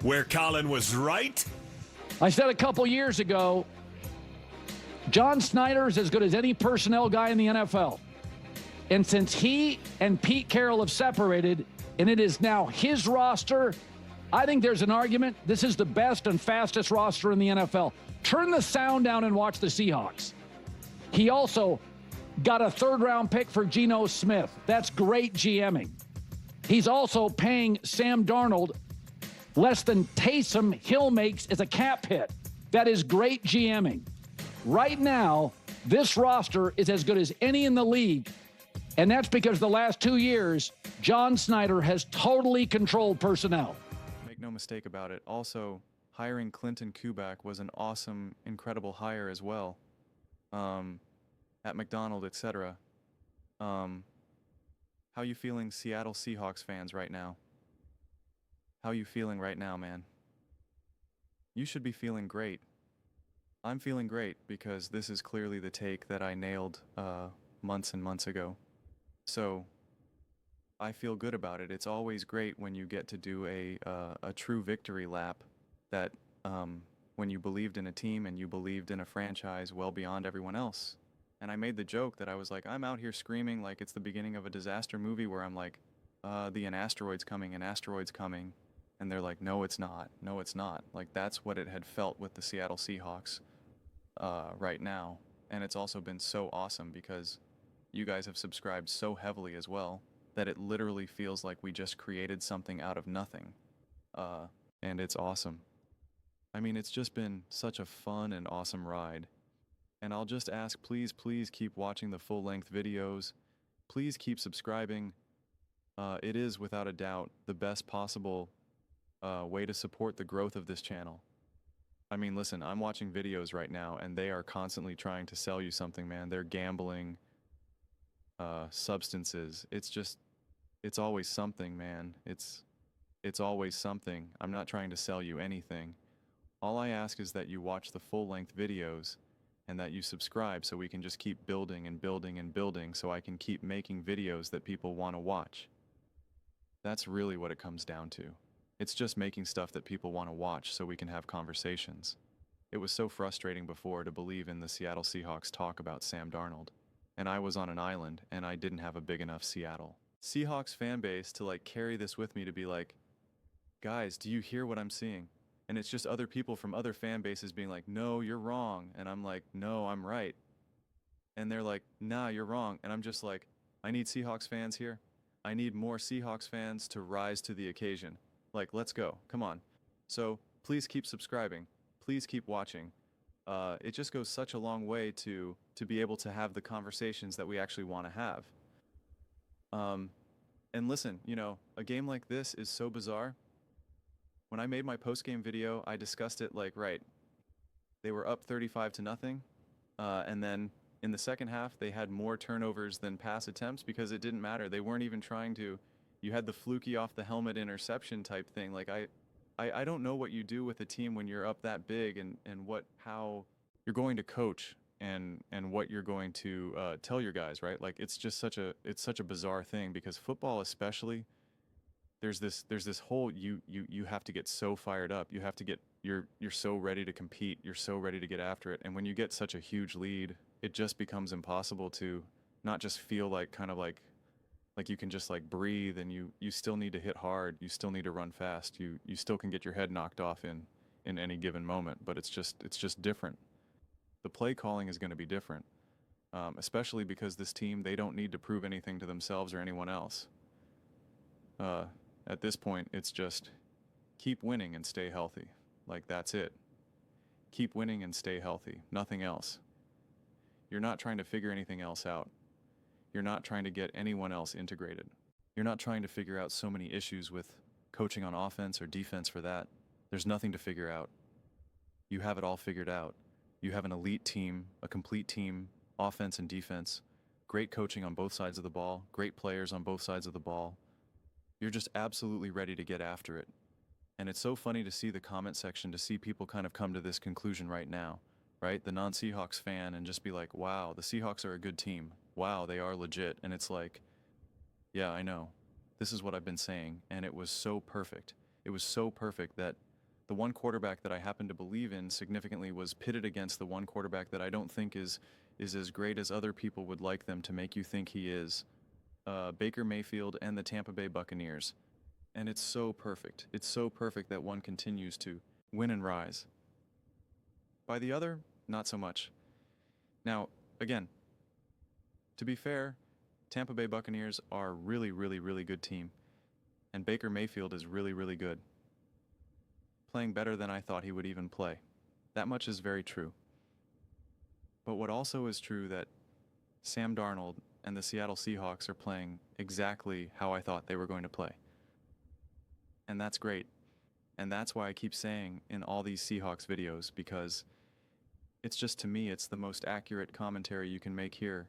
where Colin was right? I said a couple years ago, John Snyder is as good as any personnel guy in the NFL. And since he and Pete Carroll have separated, and it is now his roster, I think there's an argument this is the best and fastest roster in the NFL. Turn the sound down and watch the Seahawks. He also got a third-round pick for Geno Smith. That's great GMing. He's also paying Sam Darnold less than Taysom Hill makes as a cap hit. That is great GMing. Right now, this roster is as good as any in the league, and that's because the last 2 years, John Snyder has totally controlled personnel. Make no mistake about it. Also, hiring Clinton Kubak was an awesome, incredible hire as well. At McDonald, etc. How you feeling, Seattle Seahawks fans, right now? How you feeling right now, man? You should be feeling great. I'm feeling great because this is clearly the take that I nailed months and months ago. So I feel good about it. It's always great when you get to do a true victory lap that when you believed in a team and you believed in a franchise well beyond everyone else. And I made the joke that I was like, I'm out here screaming like it's the beginning of a disaster movie where I'm like, an asteroid's coming, an asteroid's coming. And they're like, no, it's not. No, it's not. Like, that's what it had felt with the Seattle Seahawks right now. And it's also been so awesome because you guys have subscribed so heavily as well that it literally feels like we just created something out of nothing. And it's awesome. I mean, it's just been such a fun and awesome ride. And I'll just ask, please keep watching the full-length videos. Please keep subscribing. It is, without a doubt, the best possible way to support the growth of this channel. I mean, listen, I'm watching videos right now, and they are constantly trying to sell you something, man. They're gambling, substances. It's always something, man. It's always something. I'm not trying to sell you anything. All I ask is that you watch the full-length videos and that you subscribe so we can just keep building and building and building so I can keep making videos that people want to watch. That's really what it comes down to. It's just making stuff that people want to watch so we can have conversations. It was so frustrating before to believe in the Seattle Seahawks talk about Sam Darnold. And I was on an island and I didn't have a big enough Seattle Seahawks fan base to like carry this with me to be like, guys, do you hear what I'm seeing? And it's just other people from other fan bases being like, no, you're wrong. And I'm like, no, I'm right. And they're like, nah, you're wrong. And I'm just like, I need Seahawks fans here. I need more Seahawks fans to rise to the occasion. Like, let's go. Come on. So please keep subscribing. Please keep watching. It just goes such a long way to be able to have the conversations that we actually want to have. And listen, you know, a game like this is so bizarre. When I made my post-game video, I discussed it like, right, they were up 35-0, and then in the second half, they had more turnovers than pass attempts because it didn't matter. They weren't even trying to. You had the fluky off the helmet interception type thing. Like, I don't know what you do with a team when you're up that big and how you're going to coach and what you're going to tell your guys, right? Like, it's just such a bizarre thing because football especially, there's this whole you have to get so fired up. You have to get you're so ready to compete. You're so ready to get after it. And when you get such a huge lead, it just becomes impossible to not just feel like kind of like you can just like breathe, and you still need to hit hard. You still need to run fast. You still can get your head knocked off in any given moment, but it's just different. The play calling is going to be different, especially because this team, they don't need to prove anything to themselves or anyone else. At this point, it's just keep winning and stay healthy. Like, that's it. Keep winning and stay healthy. Nothing else. You're not trying to figure anything else out. You're not trying to get anyone else integrated. You're not trying to figure out so many issues with coaching on offense or defense for that. There's nothing to figure out. You have it all figured out. You have an elite team, a complete team, offense and defense, great coaching on both sides of the ball, great players on both sides of the ball. You're just absolutely ready to get after it. And it's so funny to see the comment section, to see people kind of come to this conclusion right now, right? The non-Seahawks fan, and just be like, wow, the Seahawks are a good team. Wow, they are legit. And it's like, yeah, I know. This is what I've been saying. And it was so perfect. It was so perfect that The one quarterback that I happen to believe in significantly was pitted against the one quarterback that I don't think is as great as other people would like them to make you think he is. Baker Mayfield and the Tampa Bay Buccaneers. And it's so perfect. It's so perfect that one continues to win and rise. By the other, not so much. Now, again, to be fair, Tampa Bay Buccaneers are a really, really, really good team. And Baker Mayfield is really, really good. Playing better than I thought he would even play. That much is very true. But what also is true that Sam Darnold and the Seattle Seahawks are playing exactly how I thought they were going to play. And that's great. And that's why I keep saying in all these Seahawks videos, because it's just, to me, it's the most accurate commentary you can make here.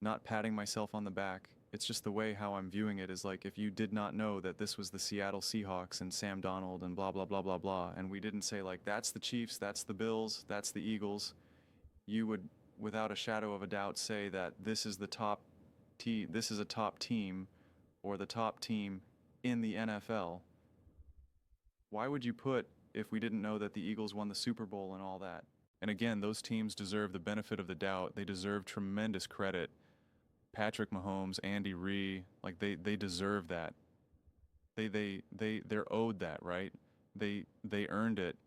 Not patting myself on the back. It's just the way how I'm viewing it is like, if you did not know that this was the Seattle Seahawks and Sam Darnold and blah, blah, blah, blah, blah, and we didn't say like, that's the Chiefs, that's the Bills, that's the Eagles, you would, without a shadow of a doubt, say that this is the top this is a top team, or the top team in the NFL. Why would you put, if we didn't know that the Eagles won the Super Bowl and all that? And again, those teams deserve the benefit of the doubt. They deserve tremendous credit. Patrick Mahomes, Andy Reid, like they deserve that. They're owed that, right? They earned it.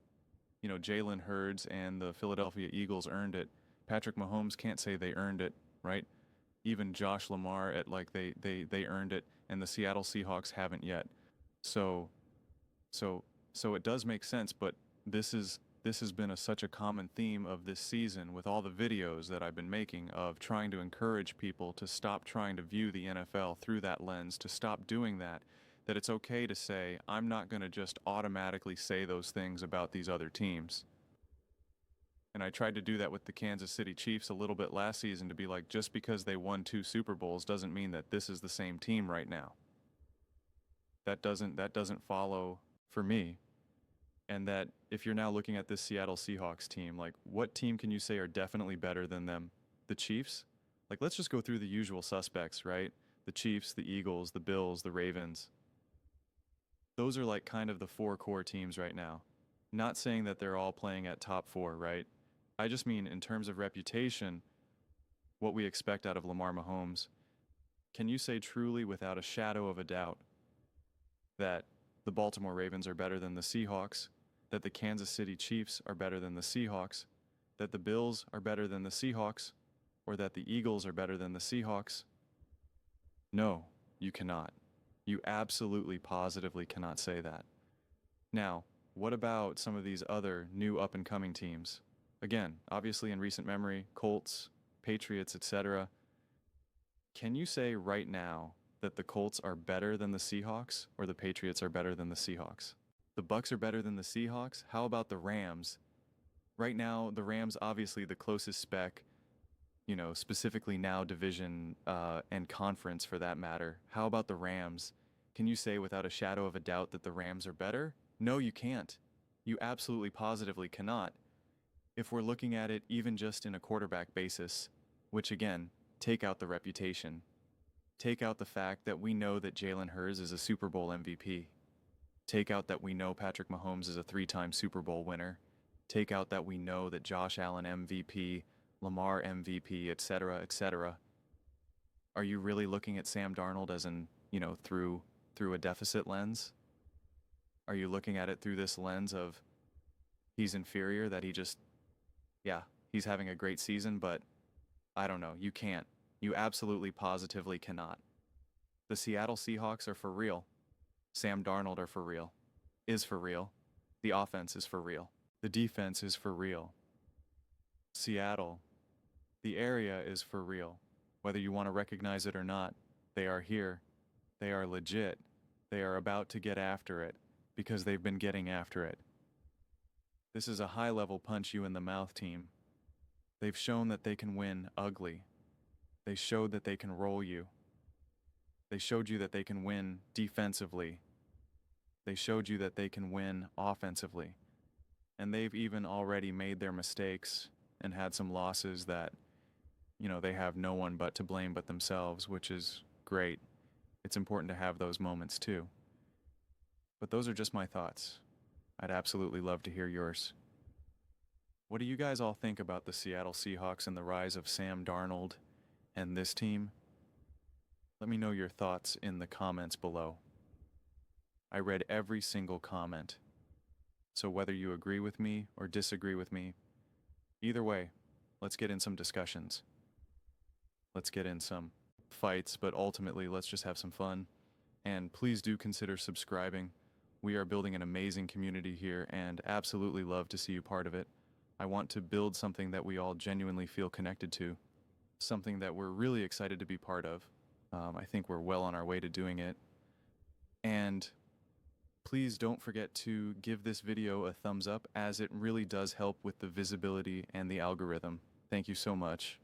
You know, Jalen Hurts and the Philadelphia Eagles earned it. Patrick Mahomes can't say they earned it, right? Even Josh Lamar at like they earned it, and the Seattle Seahawks haven't yet. So it does make sense, but this has been such a common theme of this season with all the videos that I've been making of trying to encourage people to stop trying to view the NFL through that lens, to stop doing that it's okay to say, I'm not going to just automatically say those things about these other teams. And I tried to do that with the Kansas City Chiefs a little bit last season, to be like, just because they won 2 Super Bowls doesn't mean that this is the same team right now. That doesn't follow for me. And that if you're now looking at this Seattle Seahawks team, like, what team can you say are definitely better than them? The Chiefs? Like, let's just go through the usual suspects, right? The Chiefs, the Eagles, the Bills, the Ravens. Those are like kind of the 4 core teams right now. Not saying that they're all playing at top 4, right? I just mean in terms of reputation, what we expect out of Lamar Mahomes. Can you say truly, without a shadow of a doubt, that the Baltimore Ravens are better than the Seahawks, that the Kansas City Chiefs are better than the Seahawks, that the Bills are better than the Seahawks, or that the Eagles are better than the Seahawks? No, you cannot. You absolutely, positively cannot say that. Now, what about some of these other new up-and-coming teams? Again, obviously in recent memory, Colts, Patriots, etc. Can you say right now that the Colts are better than the Seahawks, or the Patriots are better than the Seahawks? The Bucs are better than the Seahawks? How about the Rams? Right now, the Rams, obviously the closest spec, you know, specifically now division and conference for that matter. How about the Rams? Can you say without a shadow of a doubt that the Rams are better? No, you can't. You absolutely positively cannot. If we're looking at it even just in a quarterback basis, which again, take out the reputation. Take out the fact that we know that Jalen Hurts is a Super Bowl MVP. Take out that we know Patrick Mahomes is a 3-time Super Bowl winner. Take out that we know that Josh Allen MVP, Lamar MVP, etc., etc. Are you really looking at Sam Darnold as through a deficit lens? Are you looking at it through this lens of he's inferior, that he's having a great season, but I don't know, you can't. You absolutely positively cannot. The Seattle Seahawks are for real. Sam Darnold are for real. Is for real. The offense is for real. The defense is for real. Seattle, the area is for real. Whether you want to recognize it or not, they are here. They are legit. They are about to get after it because they've been getting after it. This is a high-level punch you in the mouth team. They've shown that they can win ugly. They showed that they can roll you. They showed you that they can win defensively. They showed you that they can win offensively. And they've even already made their mistakes and had some losses that, they have no one but to blame but themselves, which is great. It's important to have those moments too. But those are just my thoughts. I'd absolutely love to hear yours. What do you guys all think about the Seattle Seahawks and the rise of Sam Darnold and this team? Let me know your thoughts in the comments below. I read every single comment. So whether you agree with me or disagree with me, either way, let's get in some discussions. Let's get in some fights, but ultimately let's just have some fun. And please do consider subscribing. We are building an amazing community here and absolutely love to see you part of it. I want to build something that we all genuinely feel connected to, something that we're really excited to be part of. I think we're well on our way to doing it. And please don't forget to give this video a thumbs up, as it really does help with the visibility and the algorithm. Thank you so much.